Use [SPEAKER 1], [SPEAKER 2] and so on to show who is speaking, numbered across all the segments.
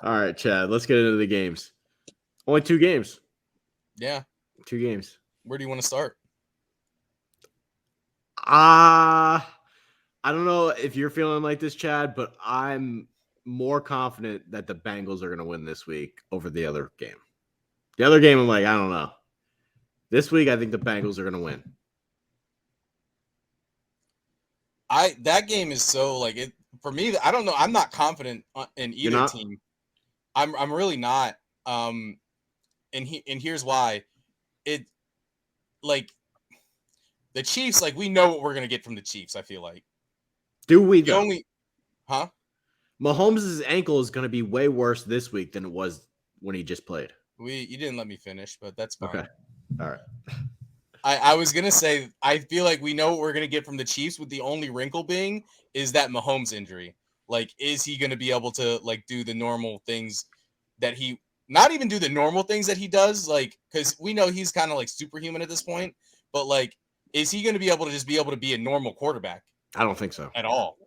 [SPEAKER 1] All right, Chad, let's get into the games. Only 2 games.
[SPEAKER 2] Yeah.
[SPEAKER 1] 2 games.
[SPEAKER 2] Where do you want to start?
[SPEAKER 1] I don't know if you're feeling like this, Chad, but I'm more confident that the Bengals are going to win this week over the other game. The other game, I'm like, I don't know. This week, I think the Bengals are going to win.
[SPEAKER 2] That game is so like it for me. I don't know. I'm not confident in
[SPEAKER 1] You're
[SPEAKER 2] either
[SPEAKER 1] not?
[SPEAKER 2] team. I'm really not. And here's why. It like the Chiefs. Like we know what we're gonna get from the Chiefs. I feel like
[SPEAKER 1] Do we,
[SPEAKER 2] the
[SPEAKER 1] though?
[SPEAKER 2] only, huh?
[SPEAKER 1] Mahomes' ankle is going to be way worse this week than it was when he just played.
[SPEAKER 2] You didn't let me finish, but that's fine.
[SPEAKER 1] Okay. All right.
[SPEAKER 2] I was gonna say I feel like we know what we're gonna get from the Chiefs, with the only wrinkle being is that Mahomes injury. Like, is he gonna be able to like do the normal things that he not even do the normal things that he does? Like, because we know he's kind of like superhuman at this point, but like, is he gonna be able to be a normal quarterback
[SPEAKER 1] I don't think so.
[SPEAKER 2] at all?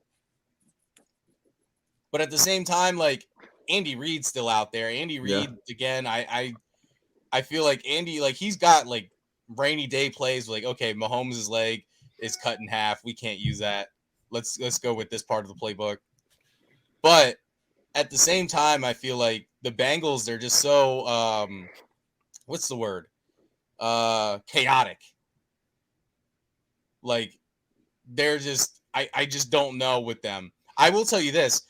[SPEAKER 2] But at the same time, like Andy Reid's still out there. Andy Reid again. I feel like Andy, like he's got like rainy day plays. Like, okay, Mahomes' leg is cut in half. We can't use that. Let's go with this part of the playbook. But at the same time, I feel like the Bengals, they're just so what's the word? Chaotic. Like they're just I just don't know with them. I will tell you this.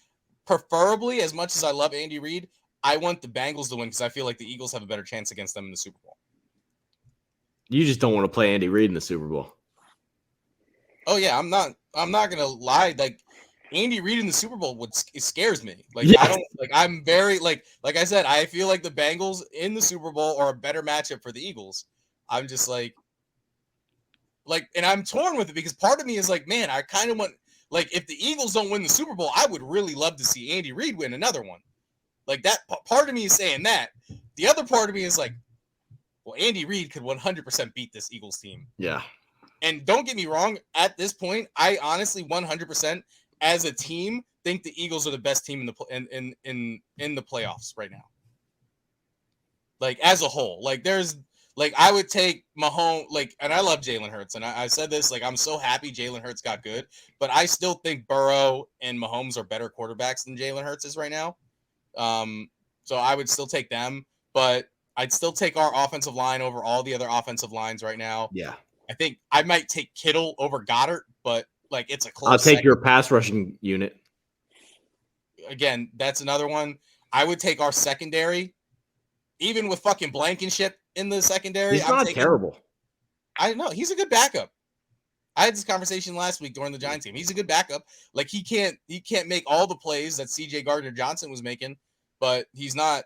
[SPEAKER 2] Preferably, as much as I love Andy Reid, I want the Bengals to win because I feel like the Eagles have a better chance against them in the Super Bowl.
[SPEAKER 1] You just don't want to play Andy Reid in the Super Bowl.
[SPEAKER 2] Oh yeah, I'm not gonna lie. Like Andy Reid in the Super Bowl it scares me. Like
[SPEAKER 1] Yes.
[SPEAKER 2] I don't like. I'm very like I said. I feel like the Bengals in the Super Bowl are a better matchup for the Eagles. I'm just like, and I'm torn with it because part of me is like, man, I kind of want like if the Eagles don't win the Super Bowl, I would really love to see Andy Reid win another one. Like that part of me is saying that. The other part of me is like, well, Andy Reid could 100% beat this Eagles team.
[SPEAKER 1] Yeah.
[SPEAKER 2] And don't get me wrong, at this point, I honestly 100% as a team think the Eagles are the best team in the playoffs right now. Like as a whole, like there's like I would take Mahomes, like, and I love Jalen Hurts, and I said this, like I'm so happy Jalen Hurts got good, but I still think Burrow and Mahomes are better quarterbacks than Jalen Hurts is right now. So I would still take them, but I'd still take our offensive line over all the other offensive lines right now.
[SPEAKER 1] Yeah.
[SPEAKER 2] I think I might take Kittle over Goddard, but like it's a close.
[SPEAKER 1] I'll take your pass rushing unit.
[SPEAKER 2] Again, that's another one. I would take our secondary, even with fucking Blankenship in the secondary.
[SPEAKER 1] He's not terrible.
[SPEAKER 2] I know he's a good backup. I had this conversation last week during the Giants game. He's a good backup. Like he can't make all the plays that CJ Gardner-Johnson was making, but he's not.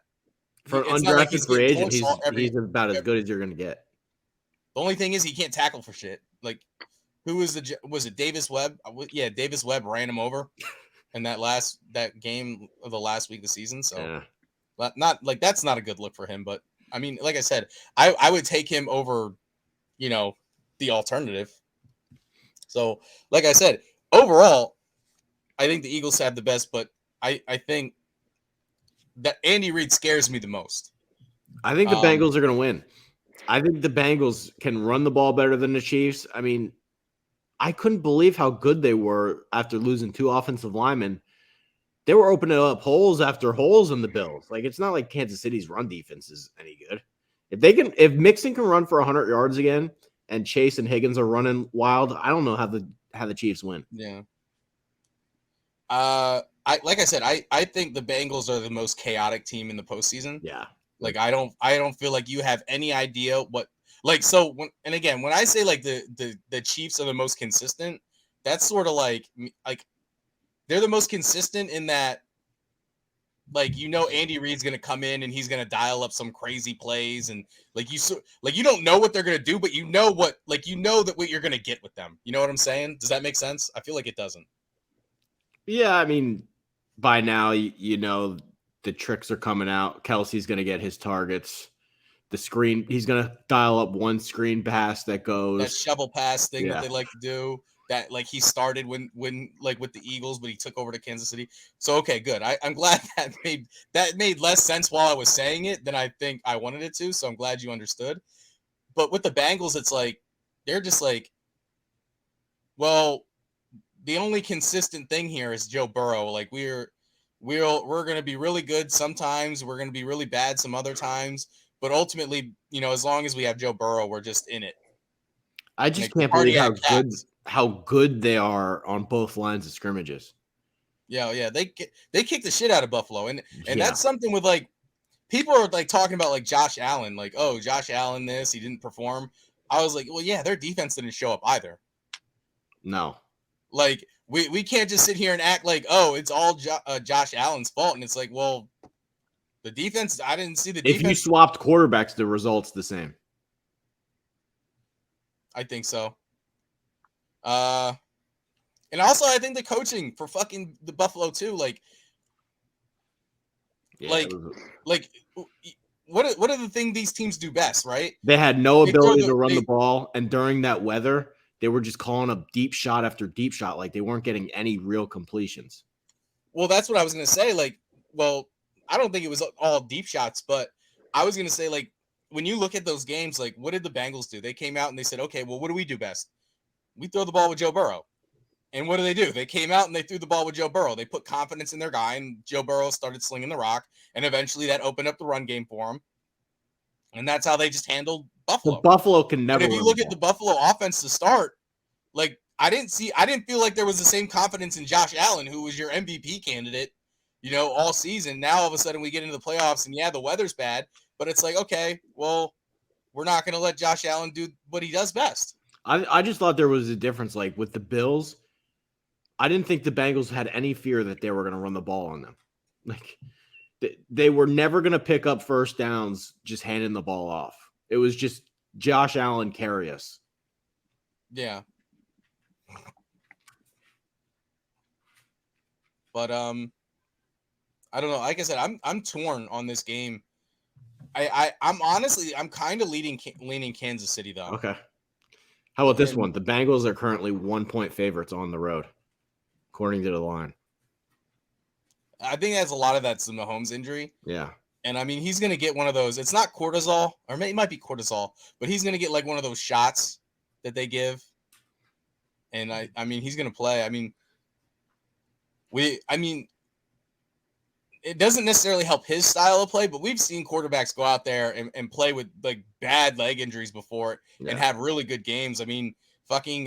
[SPEAKER 1] For an undrafted free agent, he's about as good as you're going to get.
[SPEAKER 2] The only thing is he can't tackle for shit. Like, who was it Davis Webb? Yeah, Davis Webb ran him over in that game of the last week of the season. So, not like that's not a good look for him. But I mean, like I said, I would take him over, the alternative. So, like I said, overall, I think the Eagles have the best, but I think that Andy Reid scares me the most.
[SPEAKER 1] I think the Bengals are going to win. I think the Bengals can run the ball better than the Chiefs. I mean, I couldn't believe how good they were after losing 2 offensive linemen. They were opening up holes after holes in the Bills. Like, it's not like Kansas City's run defense is any good. If Mixon can run for 100 yards again and Chase and Higgins are running wild, I don't know how the Chiefs win.
[SPEAKER 2] Yeah. Like I said, I think the Bengals are the most chaotic team in the postseason.
[SPEAKER 1] Yeah.
[SPEAKER 2] Like I don't feel like you have any idea what like so when I say like the Chiefs are the most consistent, that's sort of like they're the most consistent in that like Andy Reid's gonna come in and he's gonna dial up some crazy plays and you don't know what they're gonna do, but what you're gonna get with them. You know what I'm saying? Does that make sense? I feel like it doesn't.
[SPEAKER 1] Yeah, I mean, by now the tricks are coming out. Kelsey's going to get his targets. The screen, he's going to dial up one screen pass that goes.
[SPEAKER 2] That shovel pass thing that they like to do. that like he started when like with the Eagles, but he took over to Kansas City. So okay, good. I'm glad that made less sense while I was saying it than I think I wanted it to. So I'm glad you understood. But with the Bengals, it's like they're just like, well, the only consistent thing here is Joe Burrow. Like we're going to be really good sometimes, we're going to be really bad some other times, but ultimately, as long as we have Joe Burrow, we're just in it.
[SPEAKER 1] I just can't believe how good they are on both lines of scrimmages.
[SPEAKER 2] Yeah, they kick the shit out of Buffalo, and that's something with like people are like talking about like Josh Allen, like, oh, Josh Allen, he didn't perform. I was like, well, yeah, their defense didn't show up either.
[SPEAKER 1] No,
[SPEAKER 2] like we can't just sit here and act like, oh, it's all Josh Allen's fault, and it's like, well, the defense, I didn't see the defense.
[SPEAKER 1] If you swapped quarterbacks, the result's the same.
[SPEAKER 2] I think so. And also I think the coaching for fucking the Buffalo too, like what are the things these teams do best, right?
[SPEAKER 1] They had no ability to run the ball, and during that weather, they were just calling up deep shot after deep shot, like they weren't getting any real completions.
[SPEAKER 2] Well, that's what I was gonna say. Like, well, I don't think it was all deep shots, but I was gonna say, like, when you look at those games, like, what did the Bengals do? They came out and they said, okay, well, what do we do best? We throw the ball with Joe Burrow. And what do? They came out and they threw the ball with Joe Burrow. They put confidence in their guy, and Joe Burrow started slinging the rock, and eventually that opened up the run game for him. And that's how they just handled Buffalo.
[SPEAKER 1] But Buffalo can never.
[SPEAKER 2] But if you look at the Buffalo offense to start, like, I didn't feel like there was the same confidence in Josh Allen, who was your MVP candidate, all season. Now all of a sudden we get into the playoffs, and yeah, the weather's bad, but it's like, okay, well, we're not going to let Josh Allen do what he does best.
[SPEAKER 1] I just thought there was a difference. Like with the Bills, I didn't think the Bengals had any fear that they were going to run the ball on them. Like they were never going to pick up first downs just handing the ball off. It was just Josh Allen carry us.
[SPEAKER 2] Yeah. But I don't know. Like I said, I'm torn on this game. I'm kind of leaning Kansas City though.
[SPEAKER 1] Okay. How about this one? The Bengals are currently 1-point favorites on the road, according to the line.
[SPEAKER 2] I think that's a lot of that's the Mahomes injury.
[SPEAKER 1] Yeah.
[SPEAKER 2] And I mean, he's going to get one of those. It's not cortisol, or it might be cortisol, but he's going to get like one of those shots that they give. And I mean, he's going to play. I mean, it doesn't necessarily help his style of play, but we've seen quarterbacks go out there and play with like bad leg injuries before and have really good games. I mean, fucking,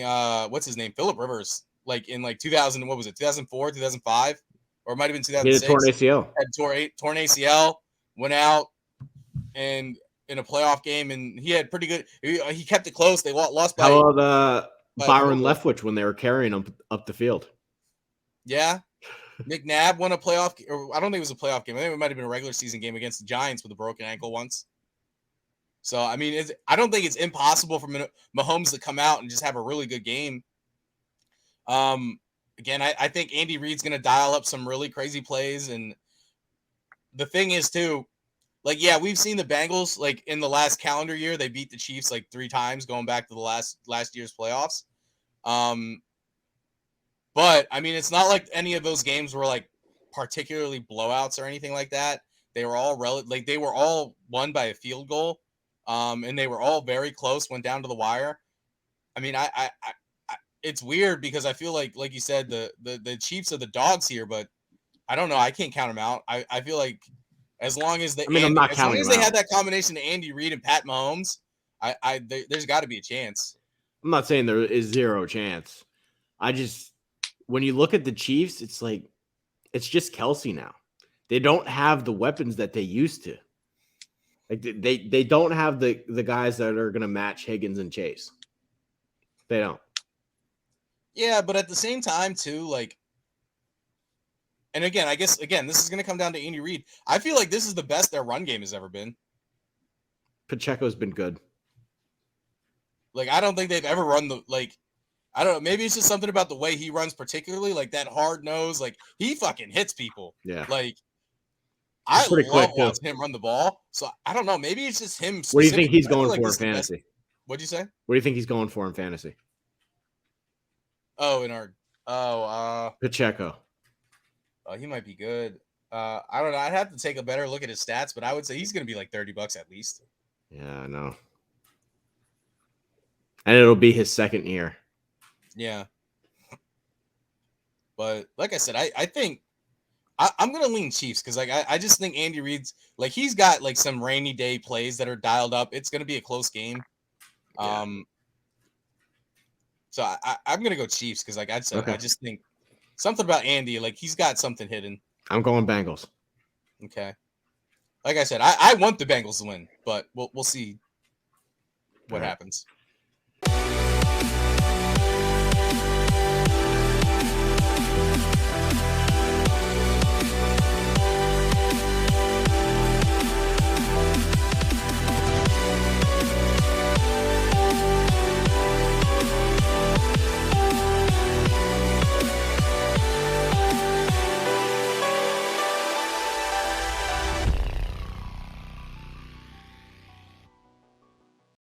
[SPEAKER 2] what's his name? Phillip Rivers, like in like 2000, what was it? 2004, 2005, or it might've been 2006.
[SPEAKER 1] He had torn ACL.
[SPEAKER 2] Torn ACL, went out and in a playoff game, and he had pretty good, he kept it close. They lost by.
[SPEAKER 1] How about Byron Leftwich when they were carrying him up the field?
[SPEAKER 2] Yeah. McNabb won a playoff, or I don't think it was a playoff game. I think it might have been a regular season game against the Giants with a broken ankle once. So, I mean, I don't think it's impossible for Mahomes to come out and just have a really good game. Again, I think Andy Reid's going to dial up some really crazy plays. And the thing is, too, like, yeah, we've seen the Bengals, like, in the last calendar year, they beat the Chiefs, like, 3 times going back to the last year's playoffs. But I mean, it's not like any of those games were like particularly blowouts or anything like that. They were all they were all won by a field goal, and they were all very close. Went down to the wire. I mean, I it's weird because I feel like you said, the Chiefs are the dogs here, but I don't know. I can't count them out. I feel like as long as they,
[SPEAKER 1] I'm not counting
[SPEAKER 2] as long as they had that combination of Andy Reid and Pat Mahomes, there's got to be a chance.
[SPEAKER 1] I'm not saying there is zero chance. When you look at the Chiefs, it's like it's just Kelsey now. They don't have the weapons that they used to. Like they don't have the guys that are going to match Higgins and Chase. They don't.
[SPEAKER 2] Yeah, but at the same time too, like, and again, I guess this is going to come down to Andy Reid. I feel like this is the best their run game has ever been.
[SPEAKER 1] Pacheco's been good.
[SPEAKER 2] Like, I don't think they've ever run I don't know. Maybe it's just something about the way he runs, particularly like that hard nose. Like, he fucking hits people.
[SPEAKER 1] Yeah.
[SPEAKER 2] Like, I love watching him run the ball. So I don't know. Maybe it's just him.
[SPEAKER 1] What do you think he's going for in fantasy?
[SPEAKER 2] What'd you say?
[SPEAKER 1] What do you think he's going for in fantasy?
[SPEAKER 2] Oh, in our
[SPEAKER 1] Pacheco.
[SPEAKER 2] he might be good. I don't know. I'd have to take a better look at his stats, but I would say he's going to be like $30 at least.
[SPEAKER 1] Yeah, I know. And it'll be his second year.
[SPEAKER 2] Yeah. But like I said, I think I'm gonna lean Chiefs because like I just think Andy Reid's like he's got like some rainy day plays that are dialed up. It's gonna be a close game.
[SPEAKER 1] Yeah.
[SPEAKER 2] So I'm gonna go Chiefs because like I said,
[SPEAKER 1] Okay.
[SPEAKER 2] I just think something about Andy, like he's got something hidden.
[SPEAKER 1] I'm going Bengals.
[SPEAKER 2] Okay. Like I said, I want the Bengals to win, but we'll see what happens.